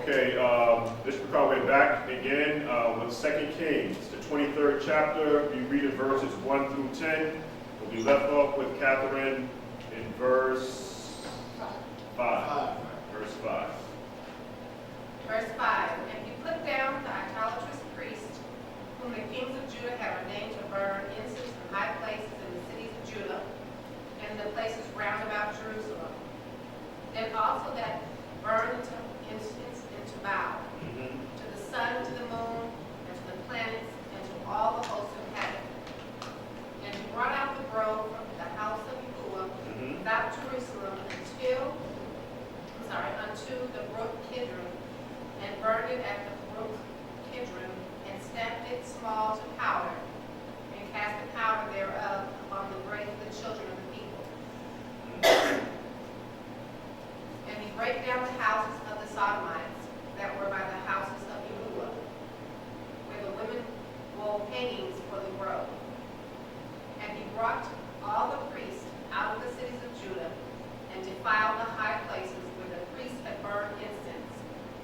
Okay, this is our way back again with 2 Kings, the 23rd chapter. We read in verses 1 through 10. We left off with Catherine in verse 5. Verse 5. Verse 5. And he put down the idolatrous priest, whom the kings of Judah had ordained to burn incense in high places in the cities of Judah, and the places round about Jerusalem. Then also that burned incense into Vows, to the sun, to the moon, and to the planets, and to all the hosts of heaven. And he brought out the grove from the house of Yahuah without Jerusalem unto the brook Kidron, and burned it at the brook Kidron, and stamped it small to powder, and cast the powder thereof upon the grave of the children of the people. And he brake down the houses of the Sodomites that were by the houses of Yahuah, where the women wove hangings for the grove. And he brought all the priests out of the cities of Judah, and defiled the high places where the priests had burned incense,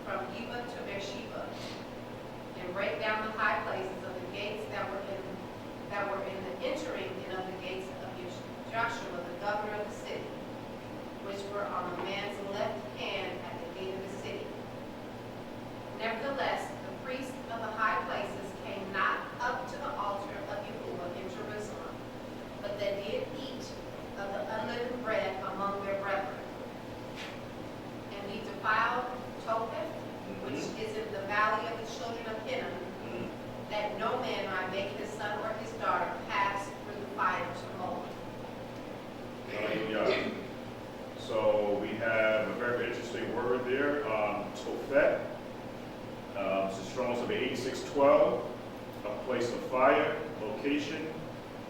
from Geba to Beersheba, and brake down the high places of the gates that were in the entering in of the gates of Joshua, the governor of the city, which were on a man's left hand at the gate of the city. Nevertheless, the priests of the high places came not up to the altar of Yahuah in Jerusalem, but they did eat of the unleavened bread among their brethren. And he defiled Topheth, which is in the valley of the children of Hinnom, that no man might make his son or his daughter pass through the fire to mold. Hallelujah. So we have a very interesting word there, Topheth. It's a Strong's of 8612, a place of fire, location.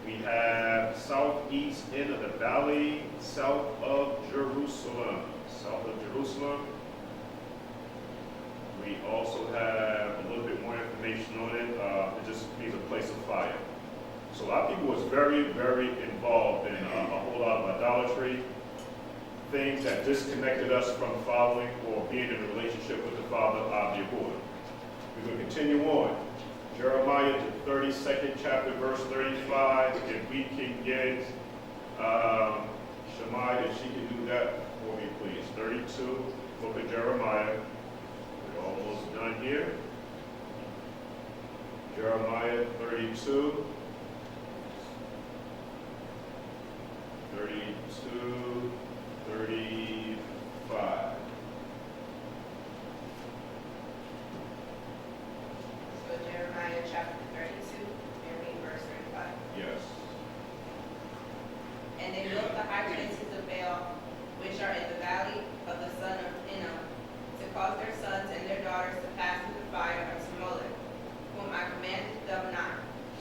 We have southeast end of the valley, south of Jerusalem. South of Jerusalem. We also have a little bit more information on it. It just means a place of fire. So a lot of people was very, very involved in a whole lot of idolatry, things that disconnected us from following or being in a relationship with the Father of Yahuah. We're going to continue on. Jeremiah, the 32nd chapter, verse 35. If we can get Shemai, if she can do that for me, please. 32, book of Jeremiah. We're almost done here. Jeremiah 32. 32, 35. So Jeremiah chapter 32, and read verse 35. Yes. And they built the high places of Baal, which are in the valley of the son of Hinnom, to cause their sons and their daughters to pass through the fire unto Molech, whom I commanded them not.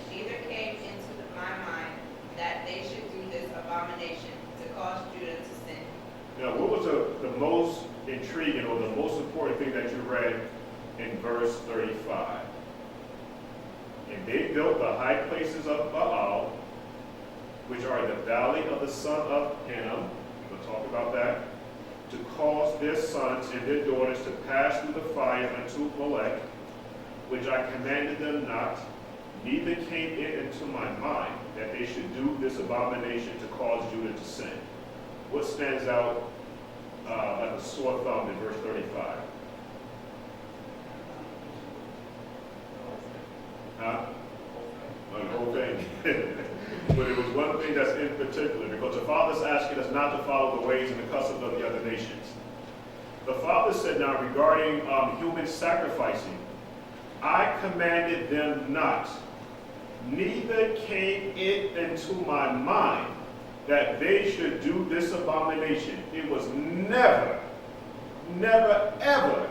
Neither came into my mind that they should do this abomination, to cause Judah to sin. Now, what was the most intriguing or the most important thing that you read in verse 35? And they built the high places of Baal, which are in the valley of the son of Hinnom. We'll talk about that. To cause their sons and their daughters to pass through the fire unto Molech, which I commanded them not. Neither came it into my mind that they should do this abomination to cause Judah to sin. What stands out like a sore thumb in verse 35? Huh? The whole thing. But it was one thing that's in particular, because the Father's asking us not to follow the ways and the customs of the other nations. The Father said now regarding human sacrificing, I commanded them not, neither came it into my mind that they should do this abomination. It was never, never, ever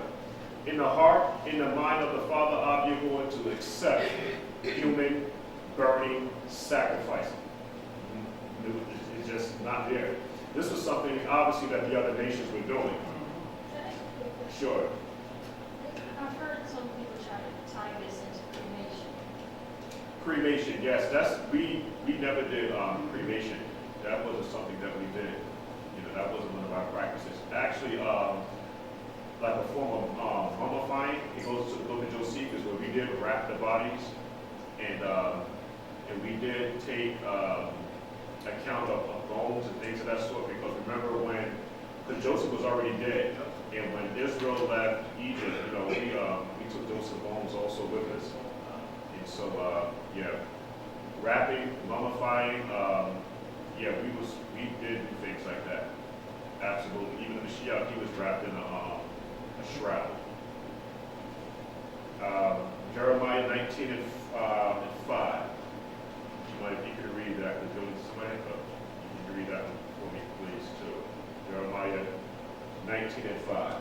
in the heart, in the mind of the Father of Yahuah to accept human burning sacrificing. It's just not there. This was something, obviously, that the other nations were doing. Sure. I've heard some people try to tie this into cremation. Cremation, yes. We never did cremation. That wasn't something that we did. That wasn't one of our practices. Actually, like a form of did wrap the bodies, and we did take account of bones and things of that sort, because remember when Joseph was already dead, and when Israel left Egypt, we took Joseph's bones also with us. And so, wrapping, mummifying, we did things like that. Absolutely. Even the Mashiyach, he was wrapped in a shroud. Jeremiah 19 and 5. If you could read that, if somebody you can read that one for me, please, too. Jeremiah 19 and 5.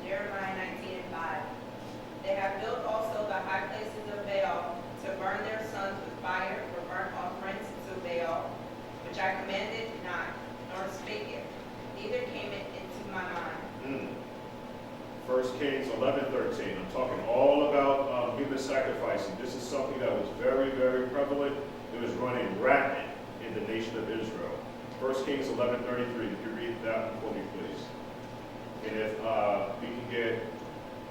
Jeremiah 19 and 5. They have built also the high places of Baal to burn their sons with fire for burnt offerings to Baal, which I commanded not, nor spake it, neither came it into my mind. 1 Kings 11:13. I'm talking all about human sacrificing. This is something that was very, very prevalent. It was running rampant in the nation of Israel. 1 Kings 11:33. If you read that one for me, please. And if we can get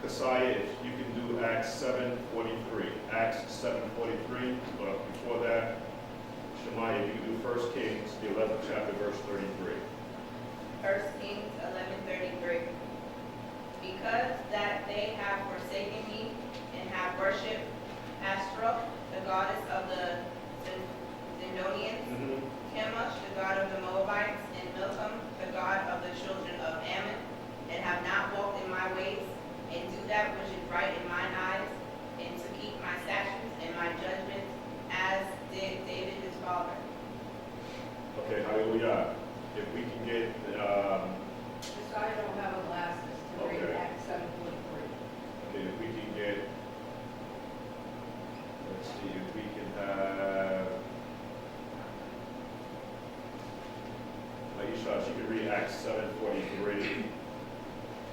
Kasaya, if you can do Acts 7:43. Acts 7:43. But before that, Shemaiah, if you can do 1 Kings, the 11th chapter, verse 33. 1 Kings 11:33. Because that they have forsaken me and have worshipped Ashtoreth, the goddess of the Zidonians, Chemosh, the god of the Moabites, and Milcom, the god of the children of Ammon, and have not walked in my ways, and do that which is right in mine eyes, and to keep my statutes and my judgments, as did David his father. Okay, hallelujah. If we can get, I don't have a glasses to read Okay. Acts 7:43. okay, if we can get, let's see, if we can have, Yahusha, she can read Acts 7:43,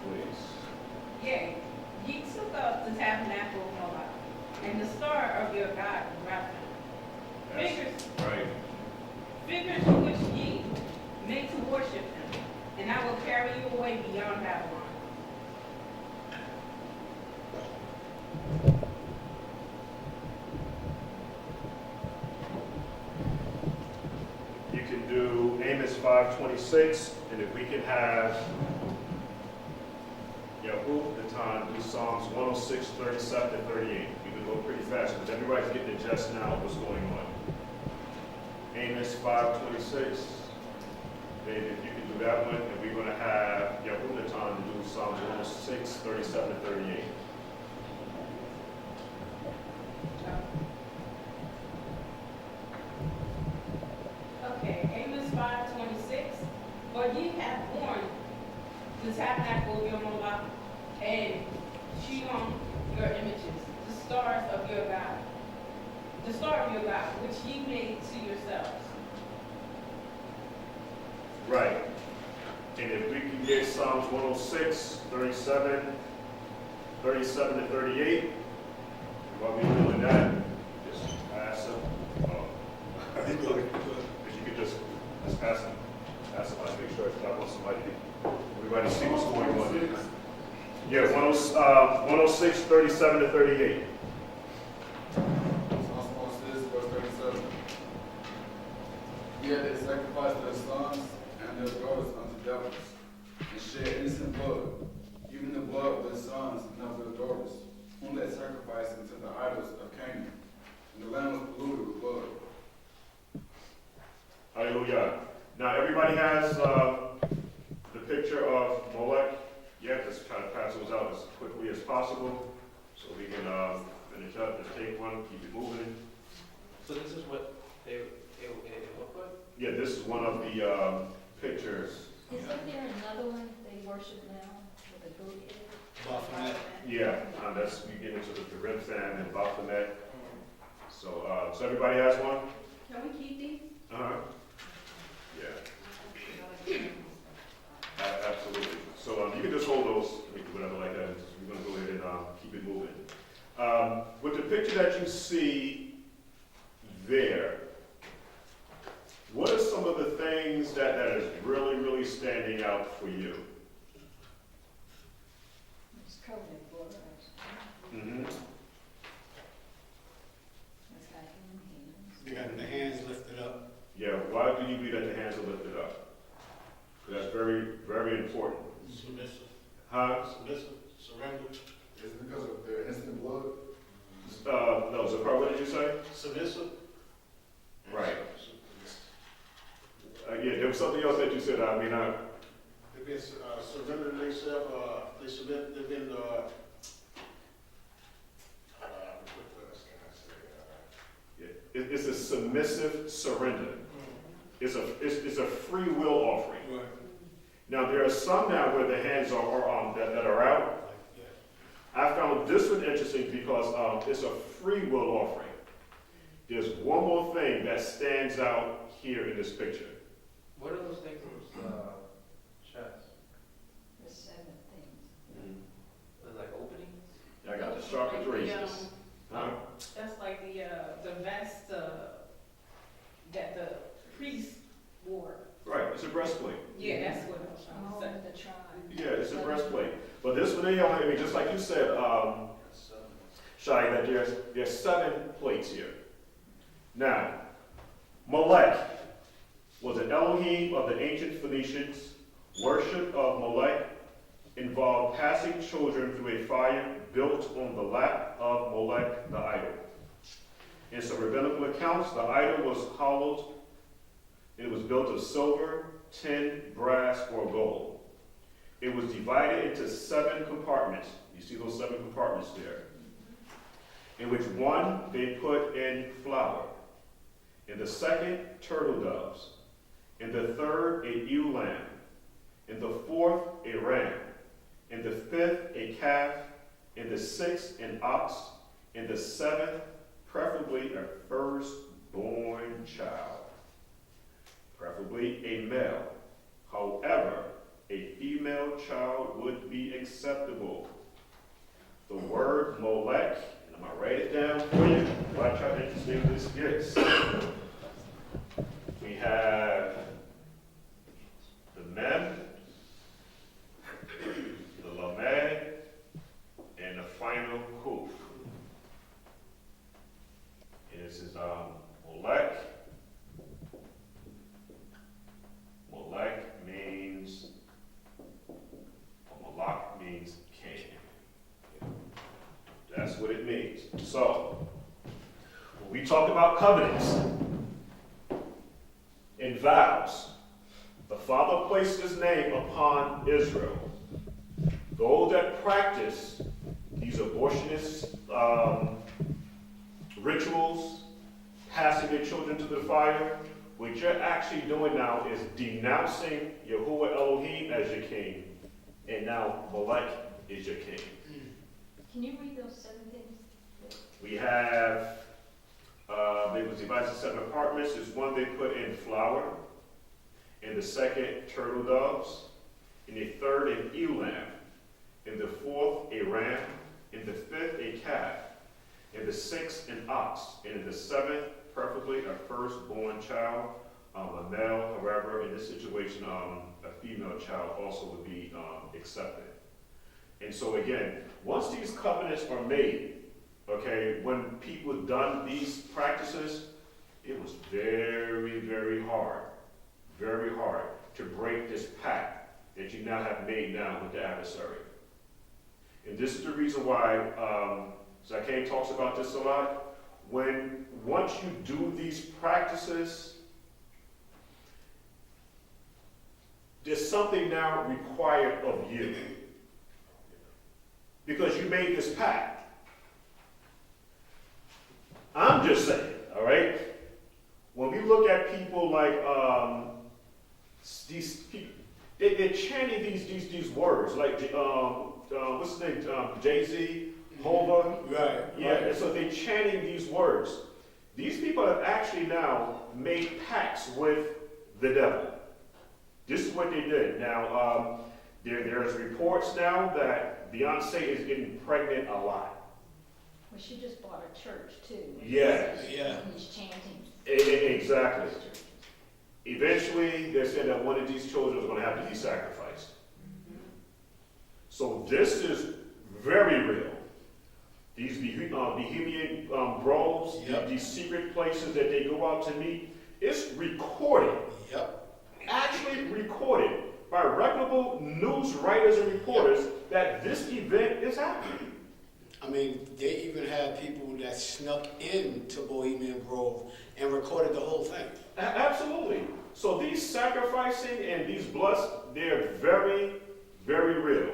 please. Yea, ye took up the tabernacle of Moloch, and the star of your God Rapha. That's right. Figures which ye make to worship him, and I will carry you away beyond Babylon. You can do Amos 5:26, and if we can have Yahuah, the time, do Psalms 106, 37, and 38. We can go pretty fast, because everybody's getting the gist now of what's going on. Amos 5:26. David, if you can do that one, and we're going to have Yahuah the time to do Psalms 106, 37, and 38. Okay, Amos 5:26. For ye have worn the tabernacle of your Moloch, and Shion your images, the stars of your God, the star of your God, which ye made to yourselves. Right. And if we can get Psalms 106, 37, 37 to 38, while we're doing that, just pass them. If you could just pass them. Pass them. I make sure I want somebody, everybody see what's going on. Yeah, 106, 37 to 38. Psalms 106, verse 37. Yet they sacrifice their sons and their daughters unto devils, and shed innocent blood, even the blood of their sons and of their daughters, whom they sacrificed unto the idols of Canaan. And the land was polluted with blood. Hallelujah. Now everybody has the picture of Molech. Yeah, just try to pass those out as quickly as possible so we can finish up. Just take one, keep it moving. So this is what they look like? Yeah, this is one of the pictures. Isn't there another one they worship now with a goat head? Baphomet. Yeah, that's we get into the Remphan and Baphomet. So everybody has one? Can we keep these? Uh-huh. Yeah. Absolutely. So you can just hold those, whatever like that. We're going to go ahead and keep it moving. With the picture that you see there, what are some of the things that is really, really standing out for you? covenant blood, actually. Mm-hmm. It's got human hands. They got the hands lifted up. Yeah, why do you believe that the hands are lifted up? Because that's very, very important. Submissive. Huh? Submissive. Surrender. Is it because of the instant blood? No, Zafar, what did you say? Submissive. Right. Yeah, there was something else that you said. I mean, They've been surrendering themselves. They submit. They've been. What else can I say? yeah, it's a submissive surrender. It's a free will offering. Right. Now there are some now where the hands are that are out. Yeah. I found this one interesting because it's a free will offering. There's one more thing that stands out here in this picture. What are those things in his chest? There's 7 things. They're like openings? I got the sharpened razors. Huh? That's like the vest that the priest wore. Right, it's a breastplate. Yeah, that's what I was Oh, trying to say. the tribe. Yeah, it's a breastplate. But this one, I mean, just like you said, Shai, that there's 7 plates here. Now, Molech was an Elohim of the ancient Phoenicians. Worship of Molech involved passing children through a fire built on the lap of Molech, the idol. In some rabbinical accounts, the idol was hollowed. It was built of silver, tin, brass, or gold. It was divided into 7 compartments. You see those 7 compartments there. In which one they put in flour. In the second, turtle doves. In the third, a ewe lamb. In the fourth, a ram. In the fifth, a calf. In the sixth, an ox. In the seventh, preferably a firstborn child. Preferably a male. However, a female child would be acceptable. The word Molech, and I'm going to write it down for you. Watch how interesting this gets. We have the Mem, the Lamed, and the final Kuf. And this is Molech. Molech means, Malak means king. That's what it means. So, when we talk about covenants and vows, the Father placed his name upon Israel. Those that practice these abortionist rituals, passing their children to the fire, what you're actually doing now is denouncing Yahuah Elohim as your king, and now Molech is your king. Can you read those 7 things? We have, it was divided into 7 apartments. There's one they put in flour. In the second, turtle doves. In the third, an ewe lamb. In the fourth, a ram. In the fifth, a calf. In the sixth, an ox. And in the seventh, preferably a firstborn child, a male. However, in this situation, a female child also would be accepted. And so again, once these covenants are made, okay, when people done these practices, it was very, very hard to break this pact that you now have made now with the adversary. And this is the reason why Zakeh talks about this a lot. Once you do these practices, there's something now required of you. Because you made this pact. I'm just saying, all right? When we look at people like these people, they're chanting these words, like what's his name? Jay-Z, Hova. Right. Yeah, and so they're chanting these words. These people have actually now made pacts with the devil. This is what they did. Now, there's reports now that Beyonce is getting pregnant a lot. Well, she just bought a church, too. Yes. Yeah. He's chanting. Exactly. Eventually, they said that one of these children is going to have to be sacrificed. So this is very real. These Bohemian groves, Yep. these secret places that they go out to meet, it's recorded. Yep. Actually recorded by reputable news writers and reporters that this event is happening. I mean, they even had people that snuck into Bohemian Grove and recorded the whole thing. Absolutely. So these sacrificing and these bloods, they're very, very real.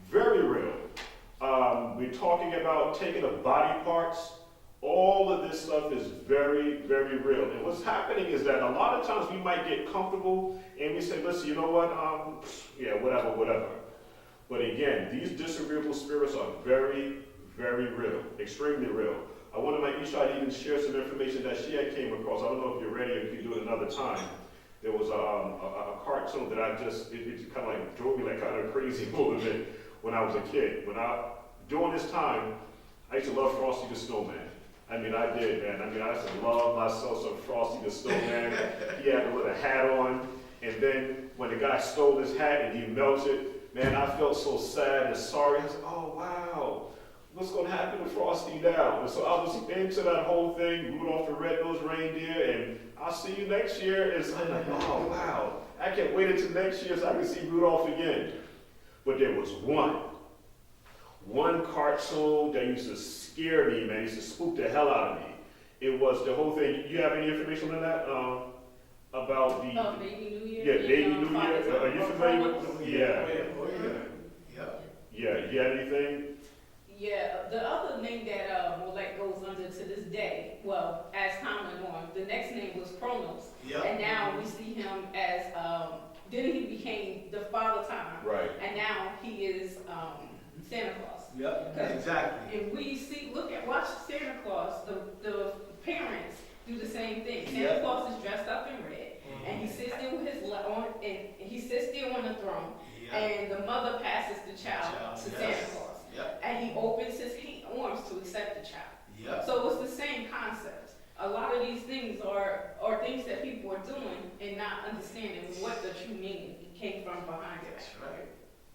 Very real. We're talking about taking of body parts. All of this stuff is very, very real. And what's happening is that a lot of times we might get comfortable and we say, listen, you know what? Yeah, whatever. But again, these disagreeable spirits are very, very real, extremely real. One of my Isha even shared some information that she had came across. I don't know if you're ready or if you can do it another time. There was a cartoon that it kind of like drove me like kind of crazy a little bit when I was a kid. During this time, I used to love Frosty the Snowman. I mean, I did, man. I mean, I used to love myself some Frosty the Snowman. He had a little hat on, and then when the guy stole his hat and he melted, man, I felt so sad and sorry. I said, oh, wow. What's going to happen to Frosty now? And so I was into that whole thing, Rudolph the Red-Nosed Reindeer, and I'll see you next year. And so I'm like, oh, wow. I can't wait until next year so I can see Rudolph again. But there was one cartoon that used to scare me, man. It used to spook the hell out of me. It was the whole thing. You have any information on that? About the... Baby New Year? Yeah, Baby New Year. Are you familiar with... Yeah. Yeah, you have anything? Yeah, the other name that goes under to this day, well, as time went on, the next name was Chronos. Yep. And now we see him as, then he became the Father Time. Right. And now he is Santa Claus. Yep, exactly. And we see, watch Santa Claus, the parents do the same thing. Santa Yep. Claus is dressed up in red, and he sits there with he sits there on the throne, Yep. and the mother passes the child to Yes. Santa Claus. Yep. And he opens his arms to accept the child. Yep. So it's the same concept. A lot of these things are things that people are doing and not understanding what the true meaning came from behind it. That's right.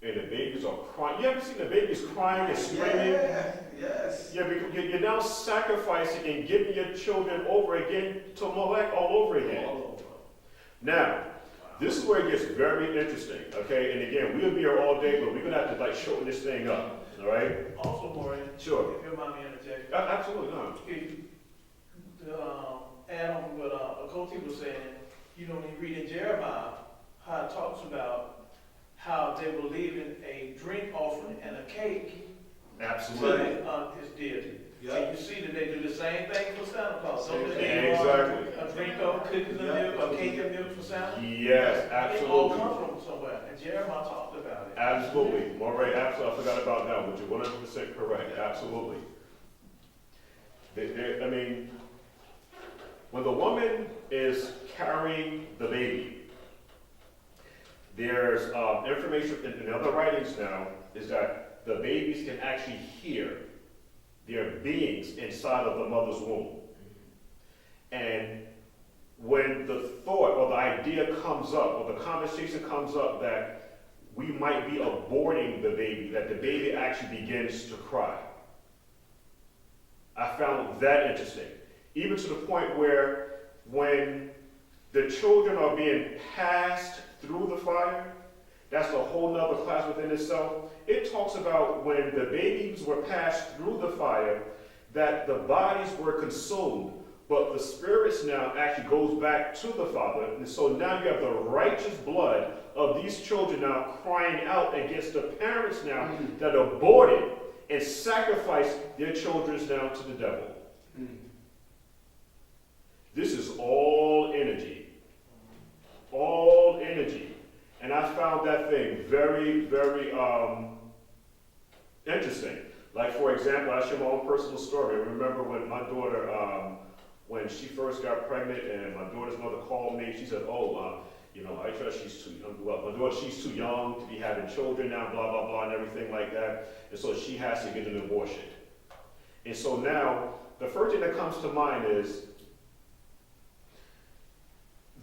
And the babies are crying. You ever seen the babies crying and screaming? Yeah, yes. Yeah, because you're now sacrificing and giving your children over again to Molech all over again. All over. Now, this is where it gets very interesting, okay? And again, we'll be here all day, but we're going to have to shorten this thing up, all right? Also, Maureen, Sure. if you mind me interjecting, Absolutely, no. add on what Akoti was saying, you know, when you read in Jeremiah, how it talks about how they believe in a drink offering and a cake Absolutely. to his deity. Yep. And you see that they do the same thing for Santa Claus. Don't Yeah, they exactly. a drink of cookies and milk, a cake and milk for Santa? Yes, It all absolutely. comes from somewhere, and Jeremiah talked about it. Absolutely. Moray, absolutely. I forgot about that, but you're 100% correct. Absolutely. I mean, when the woman is carrying the baby, there's information in other writings now is that the babies can actually hear their beings inside of the mother's womb. And when the thought or the idea comes up or the conversation comes up that we might be aborting the baby, that the baby actually begins to cry. I found that interesting. Even to the point where when the children are being passed through the fire, that's a whole nother class within itself. It talks about when the babies were passed through the fire, that the bodies were consumed, but the spirits now actually goes back to the Father. And so now you have the righteous blood of these children now crying out against the parents now that aborted and sacrificed their children now to the devil. This is all energy. All energy. And I found that thing very, very interesting. Like, for example, I'll share my own personal story. I remember when my daughter, when she first got pregnant and my daughter's mother called me, she said, I trust she's too young. Well, my daughter, she's too young to be having children now, blah, blah, blah, and everything like that. And so she has to get an abortion. And so now, the first thing that comes to mind is,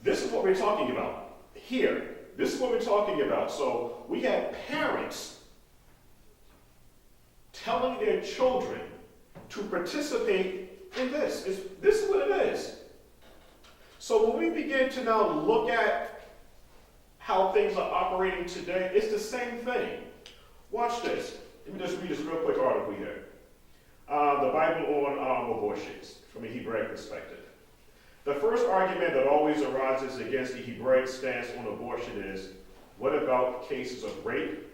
this is what we're talking about here. This is what we're talking about. So we have parents telling their children to participate in this. This is what it is. So when we begin to now look at how things are operating today, it's the same thing. Watch this. Let me just read this real quick article here. The Bible on abortions from a Hebraic perspective. The first argument that always arises against the Hebraic stance on abortion is, what about cases of rape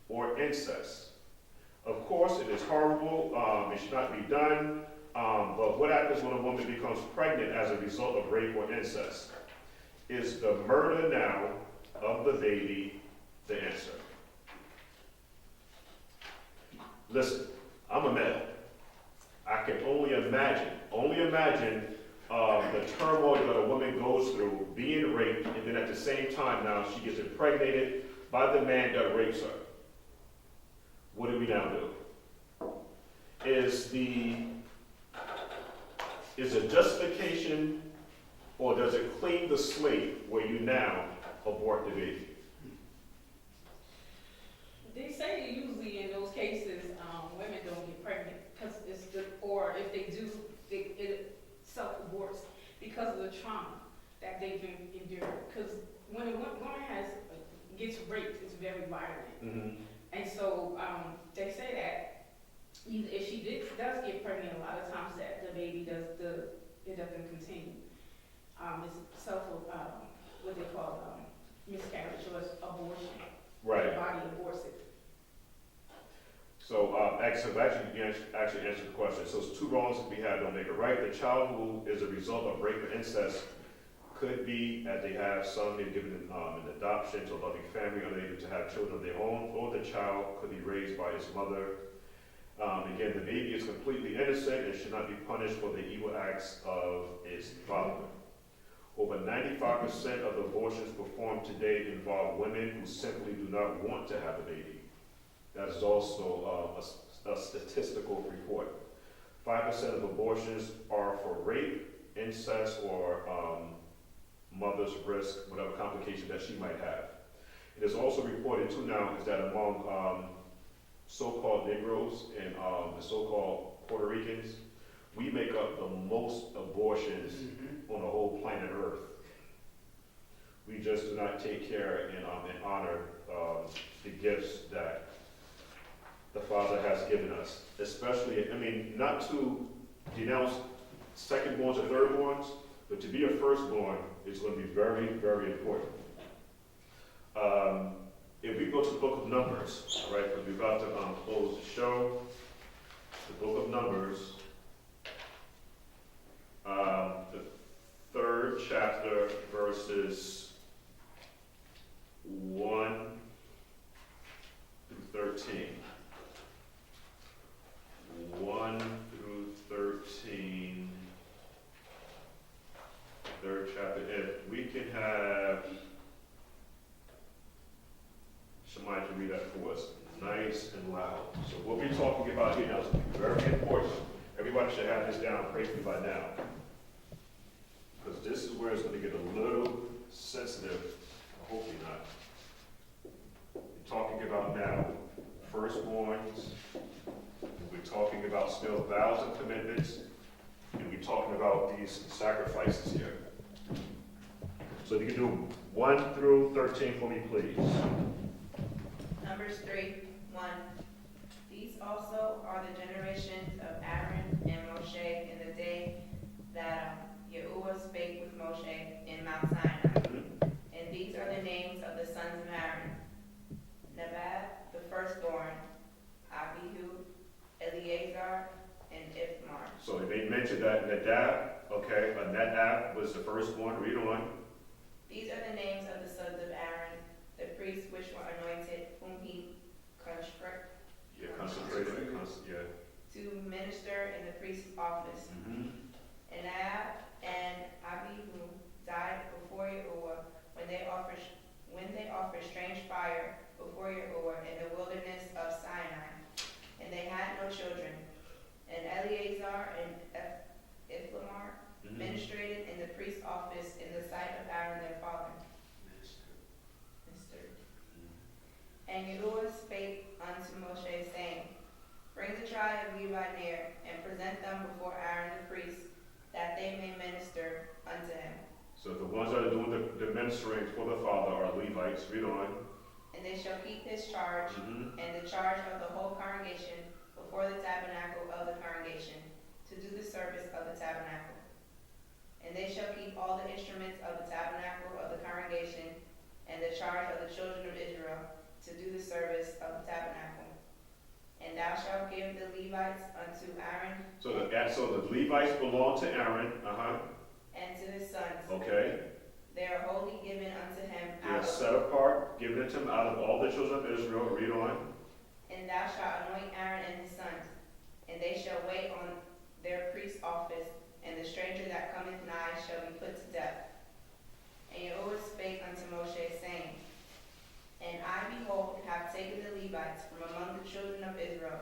or incest? Of course, it is horrible. It should not be done. But what happens when a woman becomes pregnant as a result of rape or incest? Is the murder now of the baby the answer? Listen, I'm a male. I can only imagine the turmoil that a woman goes through being raped, and then at the same time now she gets impregnated by the man that rapes her. What do we now do? Is it justification, or does it clean the slate where you now abort the baby? They say usually in those cases, women don't get pregnant because it's the, or if they do, it self-aborts because of the trauma that they've endured. Because when a woman gets raped, it's very violent. Mm-hmm. And so they say that if she does get pregnant, a lot of times that the baby it doesn't continue. It's what they call miscarriage or abortion. Right. The body aborts it. So actually answered the question. So it's two wrongs that we have don't make it right. The child who is a result of rape or incest could be, as they have some, they're given an adoption to a loving family, unable to have children of their own, or the child could be raised by his mother. Again, the baby is completely innocent and should not be punished for the evil acts of its father. Over 95% of the abortions performed today involve women who simply do not want to have a baby. That is also a statistical report. 5% of abortions are for rape, incest, or mother's risk, whatever complication that she might have. It is also reported too now is that among so-called Negroes and the so-called Puerto Ricans, we make up the most abortions on the whole planet Earth. We just do not take care and honor the gifts that the Father has given us. Especially, not to denounce second-borns or third-borns, but to be a firstborn is going to be very, very important. If we go to the book of Numbers, right, because we're about to close the show, the book of Numbers, the 3rd chapter, verses 1 through 13. 1 through 13, 3rd chapter. If we can have somebody to read that for us, nice and loud. So what we're talking about here now is very important. Everybody should have this down, prayerfully by now. Because this is where it's going to get a little sensitive. Hopefully not. We're talking about now firstborns. We're talking about still vows and commitments. And we're talking about these sacrifices here. So if you can do 1 through 13 for me, please. Numbers 3:1. These also are the generations of Aaron and Moshe in the day that Yahuah spake with Moshe in Mount Sinai. And these are the names of the sons of Aaron: Nadab, the firstborn, Abihu, Eleazar, and Ithamar. So they mentioned that Nadab, okay, Nadab was the firstborn. Read on. These are the names of the sons of Aaron, the priests which were anointed, whom he Consecrated. to minister in the priest's office. And Nadab and Abihu died before Yahuah when they offered strange fire before Yahuah in the wilderness of Sinai. And they had no children. And Eleazar and Ithamar ministrated in the priest's office in the sight of Aaron their father. And Yahuah spake unto Moshe, saying, Bring the tribe of Levi near, and present them before Aaron the priest, that they may minister unto him. So the ones that are doing the ministering for the Father are Levites. Read on. And they shall keep this charge, Mhm. and the charge of the whole congregation before the tabernacle of the congregation, to do the service of the tabernacle. And they shall keep all the instruments of the tabernacle of the congregation, and the charge of the children of Israel, to do the service of the tabernacle. And thou shalt give the Levites unto Aaron So the Levites belong to Aaron. and to his sons. Okay. They are wholly given unto him They are out of, set apart, given it to him out of all the children of Israel. Read on. and thou shalt anoint Aaron and his sons, and they shall wait on their priest's office, and the stranger that cometh nigh shall be put to death. And Yahuah spake unto Moshe, saying, And I, behold, have taken the Levites from among the children of Israel,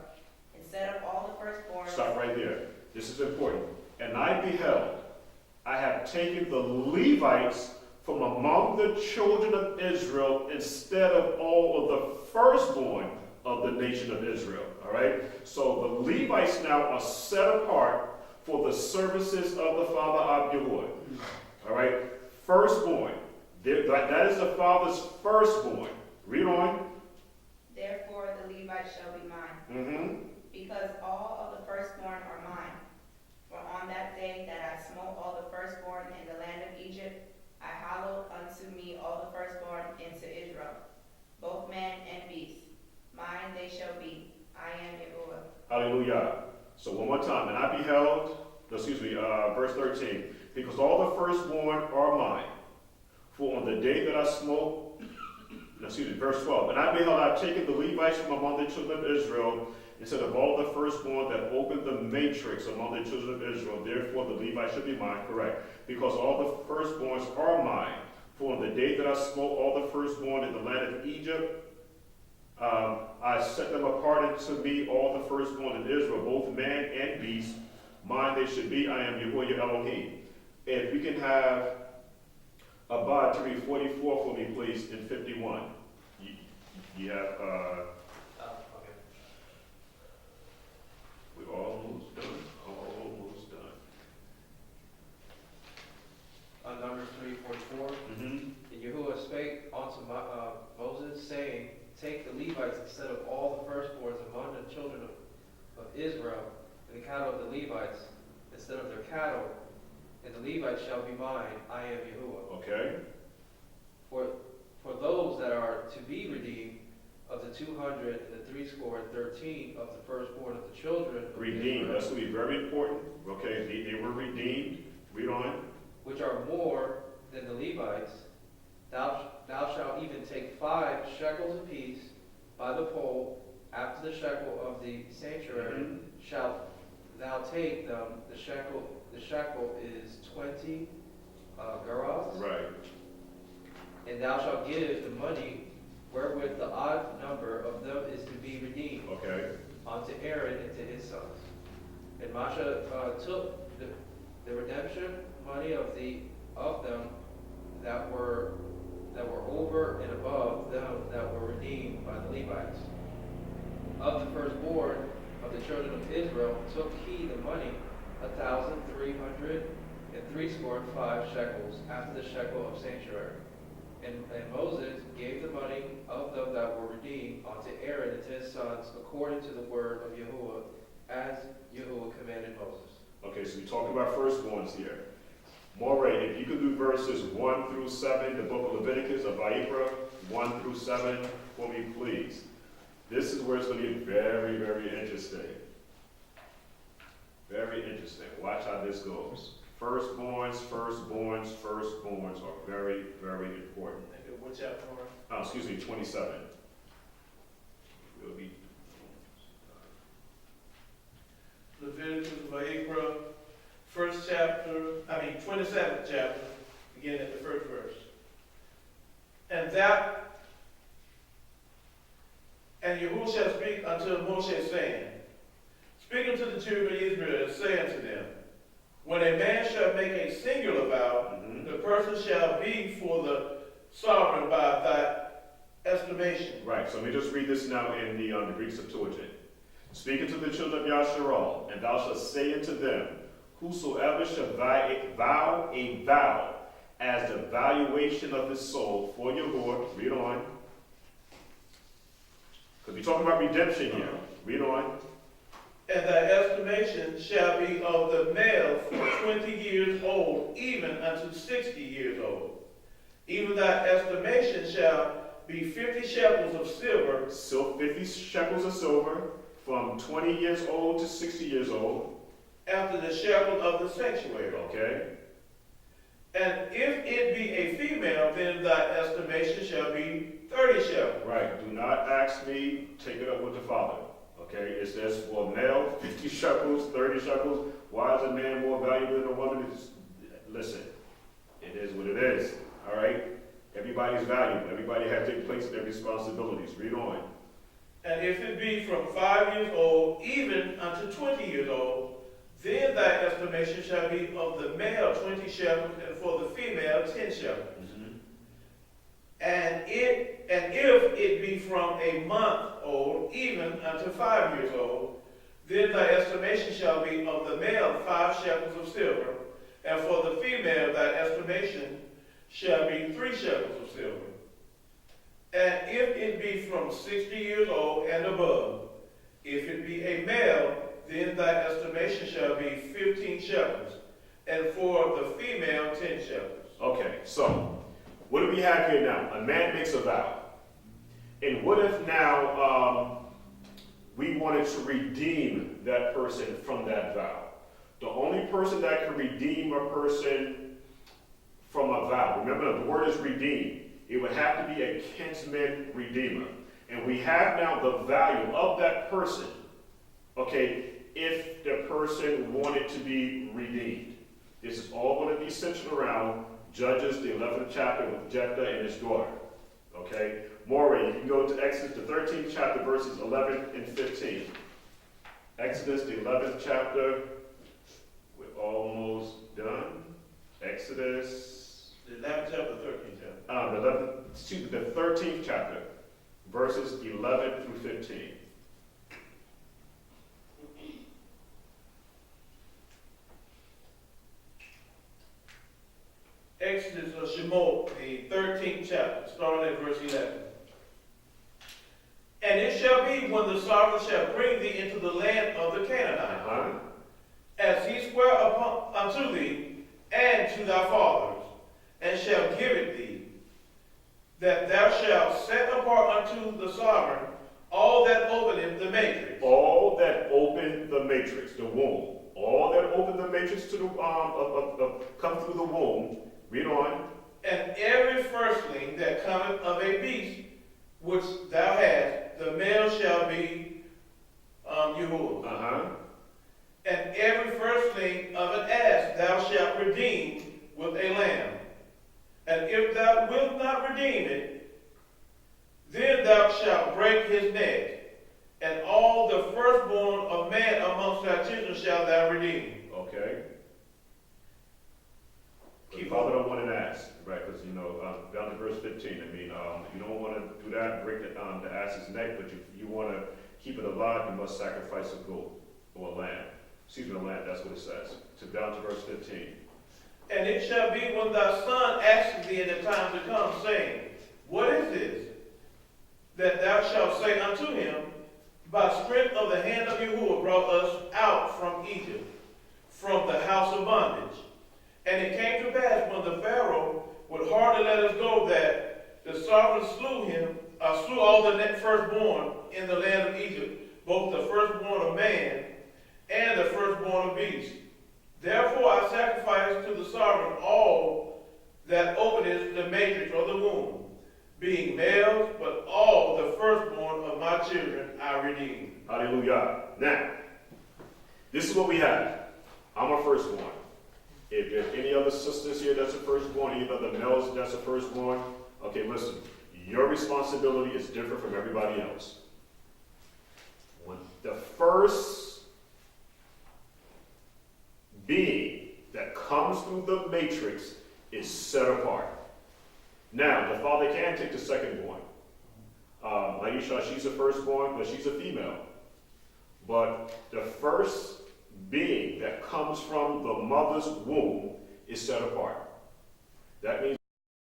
and set up all the firstborn. Stop right there. This is important. And I beheld, I have taken the Levites from among the children of Israel instead of all of the firstborn of the nation of Israel. All right? So the Levites now are set apart for the services of the Father of Yahuah. All right? Firstborn. That is the Father's firstborn. Read on. Therefore the Levites shall be mine, Mm-hmm. because all of the firstborn are mine. For on that day that I smote all the firstborn in the land of Egypt, I hallowed unto me all the firstborn into Israel, both man and beast. Mine they shall be. I am Yahuah. Hallelujah. So one more time. And I beheld, verse 13, because all the firstborn are mine. For on the day that I smote, verse 12, and I beheld, I have taken the Levites from among the children of Israel, instead of all the firstborn that opened the matrix among the children of Israel. Therefore the Levites should be mine. Correct. Because all the firstborns are mine. For on the day that I smote all the firstborn in the land of Egypt, I set them apart unto me, all the firstborn in Israel, both man and beast. Mine they should be. I am Yahuah your Elohim. If we can have Abad to read 44 for me, please, in 51. You have, Okay. we're almost done. Almost done. On Numbers 3:44, Mm-hmm. and Yahuah spake unto Moses, saying, Take the Levites instead of all the firstborns among the children of Israel, and the cattle of the Levites instead of their cattle, and the Levites shall be mine. I am Yahuah. Okay. For those that are to be redeemed, of the 213 of the firstborn of the children of Redeemed. Israel, That's going to be very important. Okay. They were redeemed. Read on. which are more than the Levites, thou shalt even take 5 shekels apiece by the pole, after the shekel of the sanctuary, Mhm. shalt thou take them. The shekel is 20 gerahs, Right. and thou shalt give the money wherewith the odd number of them is to be redeemed Okay. unto Aaron and to his sons. And Mashiyach took the redemption money of them that were over and above them that were redeemed by the Levites. Of the firstborn of the children of Israel took he the money 1,365 shekels after the shekel of sanctuary. And Moses gave the money of them that were redeemed unto Aaron and to his sons according to the word of Yahuah, as Yahuah commanded Moses. Okay, so we're talking about firstborns here. Moray, if you could do verses 1 through 7, the book of Leviticus, of Vayikra, 1 through 7, for me, please. This is where it's going to get very, very interesting. Very interesting. Watch how this goes. Firstborns are very, very important. What chapter? 27. We'll be Leviticus, Vayikra, 27th chapter, beginning at the first verse. And Yahusha speak unto Moshe, saying, Speak unto the children of Israel, and say unto them, When a man shall make a singular vow, the person shall be for the sovereign by thy estimation. right. So let me just read this now in the Greek Septuagint. Speaking to the children of Yashra'al, and thou shalt say unto them, whosoever shall vow a vow as the valuation of his soul for Yahuah, read on. Because we're talking about redemption here. Read on. And thy estimation shall be of the male from 20 years old, even unto 60 years old. Even thy estimation shall be 50 shekels of silver. So 50 shekels of silver from 20 years old to 60 years old. After the shekel of the sanctuary. Okay. And if it be a female, then thy estimation shall be 30 shekels. Right. Do not ask me, take it up with the father. Okay. It says for a male, 50 shekels, 30 shekels. Why is a man more valuable than a woman? Listen, it is what it is. All right. Everybody's valuable. Everybody has their place and their responsibilities. Read on. And if it be from 5 years old, even unto 20 years old, then thy estimation shall be of the male 20 shekels, and for the female 10 shekels. Mm-hmm. And if it be from a month old, even unto 5 years old, then thy estimation shall be of the male 5 shekels of silver, and for the female thy estimation shall be 3 shekels of silver. And if it be from 60 years old and above, if it be a male, then thy estimation shall be 15 shekels, and for the female 10 shekels. Okay, so what do we have here now? A man makes a vow. And what if now we wanted to redeem that person from that vow? The only person that can redeem a person from a vow, remember the word is redeem. It would have to be a kinsman redeemer. And we have now the value of that person, okay, if the person wanted to be redeemed. This is all going to be centered around Judges, the 11th chapter with Jephthah and his daughter. Okay? More, you can go to Exodus, the 13th chapter, verses 11 and 15. Exodus, the 11th chapter. We're almost done. Exodus. The 11th chapter, 13th chapter. The 13th chapter, verses 11 through 15. Exodus of Shemot, the 13th chapter, starting at verse 11. And it shall be when the sovereign shall bring thee into the land of the Canaanites, as he sware unto thee and to thy fathers, and shall give it thee, that thou shalt set apart unto the sovereign all that openeth the matrix. All that open the matrix, the womb. All that open the matrix to the come through the womb. Read on. And every firstling that cometh of a beast which thou hast, the male shall be Yahuah. And every firstling of an ass thou shalt redeem with a lamb. And if thou wilt not redeem it, then thou shalt break his neck. And all the firstborn of man amongst thy children shalt thou redeem. Okay. Father don't want an ass, right? Because down to verse 15. I mean, you don't want to do that, break the ass's neck, but you want to keep it alive. You must sacrifice a goat or a lamb. Excuse me, a lamb. That's what it says. So down to verse 15. And it shall be when thy son asketh thee in the time to come, saying, what is this? That thou shalt say unto him, by strength of the hand of Yahuah brought us out from Egypt, from the house of bondage. And it came to pass when the Pharaoh would hardly let us go, that the sovereign slew all the firstborn in the land of Egypt, both the firstborn of man and the firstborn of beast. Therefore I sacrifice to the sovereign all that openeth the matrix of the womb, being males, but all the firstborn of my children I redeem. Hallelujah. Now, this is what we have. I'm a firstborn. If there's any other sisters here that's a firstborn, any other males that's a firstborn, okay, listen, your responsibility is different from everybody else. When the first being that comes through the matrix is set apart. Now, the father can take the secondborn. Maisha, she's a firstborn, but she's a female. But the first being that comes from the mother's womb is set apart. That means